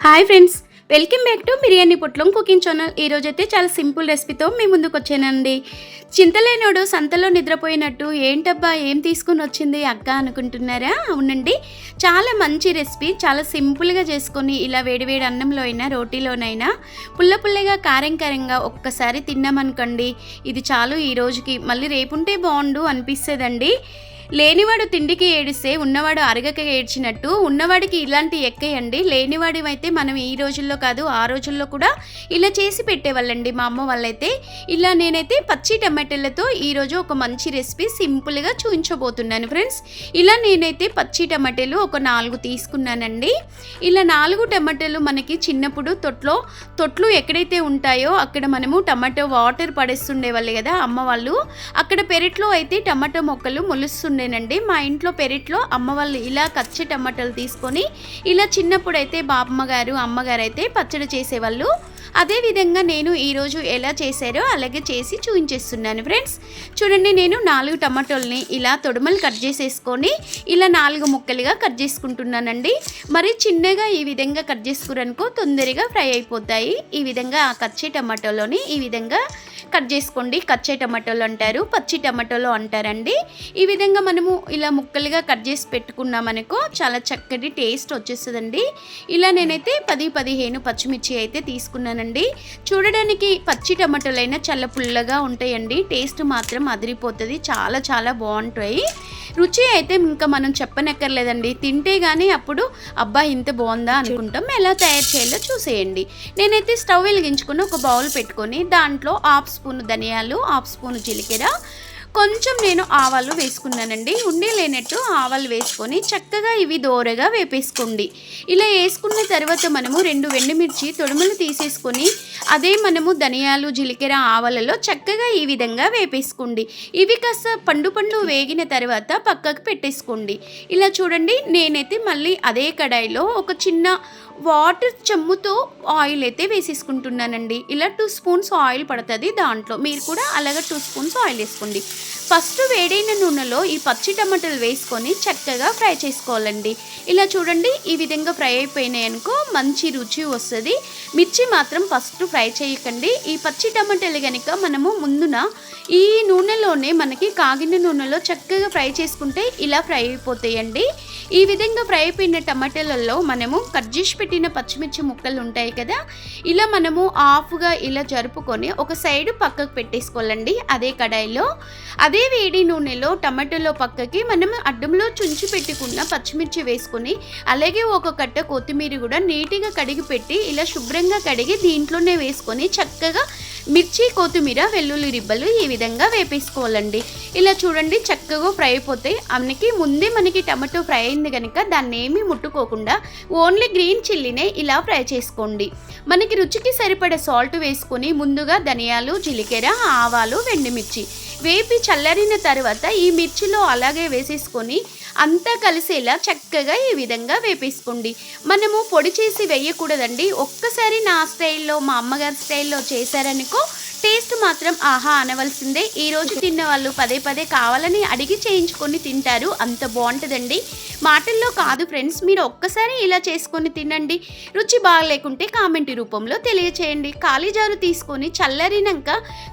Hi friends, welcome back to biryani పొట్లం cooking channel. ఈరోజైతే చాలా సింపుల్ రెసిపీతో మీ ముందుకు వచ్చానండి. చింతలేనోడు సంతలో నిద్రపోయినట్టు ఏంటబ్బా ఏం తీసుకుని వచ్చింది అక్క అనుకుంటున్నారా? అవునండి, చాలా మంచి రెసిపీ. చాలా సింపుల్గా చేసుకొని ఇలా వేడివేడి అన్నంలో అయినా రోటీలోనైనా పుల్ల పుల్లగా కారం కారంగా ఒక్కసారి తిన్నామనుకోండి, ఇది చాలు ఈ రోజుకి. మళ్ళీ రేపుంటే బాగుండు అనిపిస్తుందండి. లేనివాడు తిండికి ఏడిస్తే ఉన్నవాడు అరగక ఏడ్చినట్టు ఉన్నవాడికి ఇలాంటి ఎక్కయండి. లేనివాడివైతే మనం ఈ రోజుల్లో కాదు ఆ రోజుల్లో కూడా ఇలా చేసి పెట్టేవాళ్ళండి మా అమ్మ వాళ్ళైతే. ఇలా నేనైతే పచ్చి టమాటాలతో ఈరోజు ఒక మంచి రెసిపీ సింపుల్గా చూపించబోతున్నాను ఫ్రెండ్స్. ఇలా నేనైతే పచ్చి టమాటాలు ఒక 4 తీసుకున్నానండి. ఇలా 4 టమాటాలు మనకి చిన్నప్పుడు తొట్లు ఎక్కడైతే ఉంటాయో అక్కడ మనము టమాటో వాటర్ పడేస్తుండేవాళ్ళు కదా అమ్మ వాళ్ళు. అక్కడ పెరట్లో అయితే టమాటో మొక్కలు మొలుస్తుండే మా ఇంట్లో పెరట్లో అమ్మ వాళ్ళు ఇలా కచ్చి టమాటాలు తీసుకొని ఇలా చిన్నప్పుడు అయితే బాబమ్మ గారు అమ్మగారు అయితే పచ్చడి చేసేవాళ్ళు. అదేవిధంగా నేను ఈరోజు ఎలా చేశారో అలాగే చేసి చూపించేస్తున్నాను ఫ్రెండ్స్. చూడండి, నేను 4 టమాటోల్ని ఇలా తొడుమలు కట్ చేసేసుకొని ఇలా 4 ముక్కలుగా కట్ చేసుకుంటున్నానండి. మరి చిన్నగా ఈ విధంగా కట్ చేసుకురనుకో తొందరగా ఫ్రై అయిపోతాయి. ఈ విధంగా కచ్చే టమాటోలోని ఈ విధంగా కట్ చేసుకోండి. కచ్చే టమాటోలు అంటారు, పచ్చి టమాటోలు అంటారండి. ఈ విధంగా మనము ఇలా ముక్కలుగా కట్ చేసి పెట్టుకున్నామనుకో చాలా చక్కటి టేస్ట్ వచ్చేస్తుందండి. ఇలా నేనైతే 10-15 పచ్చిమిర్చి అయితే తీసుకున్నానండి. చూడడానికి పచ్చి టమాటోలైనా చాలా పుల్లగా ఉంటాయండి. టేస్ట్ మాత్రం అదిరిపోతుంది, చాలా చాలా బాగుంటాయి. రుచి అయితే ఇంకా మనం చెప్పనక్కర్లేదండి. తింటే కానీ అప్పుడు అబ్బా ఇంత బాగుందా అనుకుంటాం. ఎలా తయారు చేయాలో చూసేయండి. నేనైతే స్టవ్ వెలిగించుకుని ఒక బౌల్ పెట్టుకొని దాంట్లో 1/2 స్పూన్ ధనియాలు, 1/2 స్పూన్ జీలకర్ర, కొంచెం నేను ఆవాలు వేసుకున్నానండి. ఉండి లేనట్టు ఆవాలు వేసుకొని చక్కగా ఇవి దోరగా వేపేసుకోండి. ఇలా వేసుకున్న తర్వాత మనము 2 ఎండుమిర్చి తొడుములు తీసేసుకొని అదే మనము ధనియాలు జీలకర్ర ఆవాలలో చక్కగా ఈ విధంగా వేపేసుకోండి. ఇవి కాస్త పండు వేగిన తర్వాత పక్కకు పెట్టేసుకోండి. ఇలా చూడండి, నేనైతే మళ్ళీ అదే కడాయిలో ఒక చిన్న వాటర్ చెమ్ముతో ఆయిల్ అయితే వేసేసుకుంటున్నానండి. ఇలా 2 స్పూన్స్ ఆయిల్ పడుతుంది దాంట్లో. మీరు కూడా అలాగే 2 స్పూన్స్ ఆయిల్ వేసుకోండి. ఫస్ట్ వేడైన నూనెలో ఈ పచ్చి టమాటాలు వేసుకొని చక్కగా ఫ్రై చేసుకోవాలండి. ఇలా చూడండి, ఈ విధంగా ఫ్రై అయిపోయినాయి అనుకో మంచి రుచి వస్తుంది. మిర్చి మాత్రం ఫస్ట్ ఫ్రై చేయకండి. ఈ పచ్చి టమాటాలు కనుక మనము ముందున ఈ నూనెలోనే మనకి కాగిన నూనెలో చక్కగా ఫ్రై చేసుకుంటే ఇలా ఫ్రై అయిపోతాయండి. ఈ విధంగా ఫ్రై అయిపోయిన టమాటాలలో మనము కట్ చేసి పెట్టిన పచ్చిమిర్చి ముక్కలు ఉంటాయి కదా, ఇలా మనము హాఫ్గా ఇలా జరుపుకొని ఒక సైడ్ పక్కకు పెట్టేసుకోవాలండి. అదే కడాయిలో అదే వేడి నూనెలో టమాటాలో పక్కకి మనం అడ్డంలో చుంచి పెట్టుకున్న పచ్చిమిర్చి వేసుకొని అలాగే ఒక కట్ట కొత్తిమీర కూడా నీట్గా కడిగి పెట్టి ఇలా శుభ్రంగా కడిగి దీంట్లోనే వేసుకొని చక్కగా మిర్చి కొత్తిమీర వెల్లుల్లి రిబ్బలు ఈ విధంగా వేపేసుకోవాలండి. ఇలా చూడండి చక్కగా ఫ్రై అయిపోతాయి. మనకి టమాటో ఫ్రై అయింది కనుక దాన్ని ఏమీ ముట్టుకోకుండా ఓన్లీ గ్రీన్ చిల్లీనే ఇలా ఫ్రై చేసుకోండి. మనకి రుచికి సరిపడే సాల్ట్ వేసుకొని ముందుగా ధనియాలు జీలకర్ర ఆవాలు ఎండుమిర్చి వేపి చల్లారిన తర్వాత ఈ మిర్చిలో అలాగే వేసేసుకొని అంతా కలిసేలా చక్కగా ఈ విధంగా వేపేసుకోండి. మనము పొడి చేసి వేయకూడదండి. ఒక్కసారి నా స్టైల్లో మా అమ్మగారి స్టైల్లో చేశారనుకో టేస్ట్ మాత్రం ఆహా అనవలసిందే. ఈరోజు తిన్న వాళ్ళు పదే కావాలని అడిగి చేయించుకొని తింటారు, అంత బాగుంటుందండి. మాటల్లో కాదు ఫ్రెండ్స్, మీరు ఒక్కసారి ఇలా చేసుకొని తినండి. రుచి బాగలేకుంటే కామెంట్ రూపంలో తెలియచేయండి. ఖాళీ జారు తీసుకొని చల్లారినాక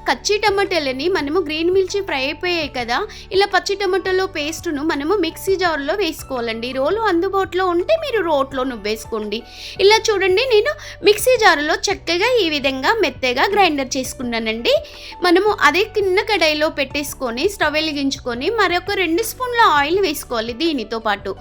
కచ్చి టమాటాలని మనము గ్రీన్ మిర్చి ఫ్రై అయిపోయాయి కదా, ఇలా పచ్చి టమాటాలో పేస్టును మనము మిక్సీ జారులో వేసుకోవాలండి. రోలు అందుబాటులో ఉంటే మీరు రోట్లో వేసుకోండి. ఇలా చూడండి, నేను మిక్సీ జారులో చక్కగా ఈ విధంగా మెత్తగా గ్రైండర్ చేసుకున్నాను. మనము అదే కింద కడాయిలో పెట్టేసుకొని స్టవ్ వెలిగించుకొని మరొక 2 స్పూన్ల ఆయిల్ వేసుకోవాలి. దీనితో పాటు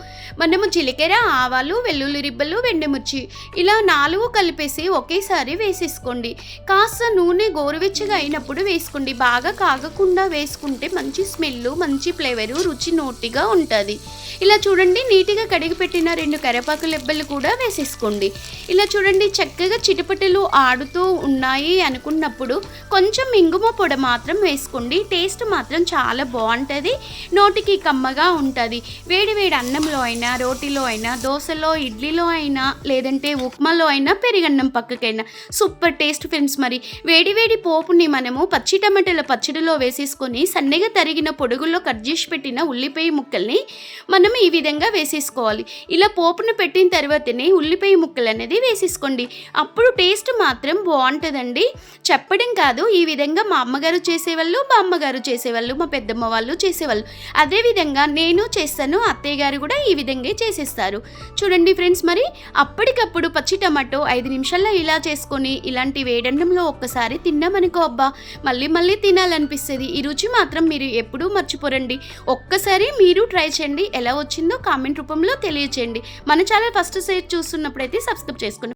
మనము జీలకర్ర ఆవాలు వెల్లుల్లి రిబ్బలు ఎండుమిర్చి ఇలా 4 కలిపేసి ఒకేసారి వేసేసుకోండి. కాస్త నూనె గోరువెచ్చగా అయినప్పుడు వేసుకోండి. బాగా కాగకుండా వేసుకుంటే మంచి స్మెల్ మంచి ఫ్లేవరు రుచి నోటిగా ఉంటుంది. ఇలా చూడండి, నీట్గా కడిగి పెట్టిన 2 కరివేపాకు లెబ్బలు కూడా వేసేసుకోండి. ఇలా చూడండి చక్కగా చిటపటలు ఆడుతూ ఉన్నాయి అనుకున్నప్పుడు కొంచెం ఇంగుమ పొడి మాత్రం వేసుకోండి. టేస్ట్ మాత్రం చాలా బాగుంటుంది, నోటికి కమ్మగా ఉంటుంది. వేడి అన్నంలో అయినా రోటీలో అయినా దోశలో ఇడ్లీలో అయినా లేదంటే ఉప్మాలో అయినా పెరుగన్నం పక్కకైనా సూపర్ టేస్ట్ ఫ్రెండ్స్. మరి వేడి పోపుని మనము పచ్చి టమాటాల పచ్చడిలో వేసేసుకొని సన్నగా తరిగిన పొడుగుల్లో కట్ చేసి పెట్టిన ఉల్లిపాయ ముక్కల్ని మనం ఈ విధంగా వేసేసుకోవాలి. ఇలా పోపును పెట్టిన తర్వాతనే ఉల్లిపాయ ముక్కలు అనేది వేసేసుకోండి. అప్పుడు టేస్ట్ మాత్రం బాగుంటుందండి. చెప్పడం కాదు, ఈ విధంగా మా అమ్మగారు చేసేవాళ్ళు, మా అమ్మగారు చేసేవాళ్ళు, మా పెద్దమ్మ వాళ్ళు చేసేవాళ్ళు. అదేవిధంగా నేను చేస్తాను, అత్తయ్య గారు కూడా ఈ విధంగా చేసేస్తారు. చూడండి ఫ్రెండ్స్, మరి అప్పటికప్పుడు పచ్చి టమాటో 5 నిమిషాల్లో ఇలా చేసుకొని ఇలాంటి వేడన్నంలో ఒక్కసారి తిన్నామనుకో, అబ్బా మళ్ళీ మళ్ళీ తినాలనిపిస్తుంది. ఈ రుచి మాత్రం మీరు ఎప్పుడూ మర్చిపోరండి. ఒక్కసారి మీరు ట్రై చేయండి. ఎలా వచ్చిందో కామెంట్ రూపంలో తెలియచేయండి. మన ఛానల్ ఫస్ట్ సైట్ చూస్తున్నప్పుడైతే సబ్స్క్రైబ్ చేసుకోండి.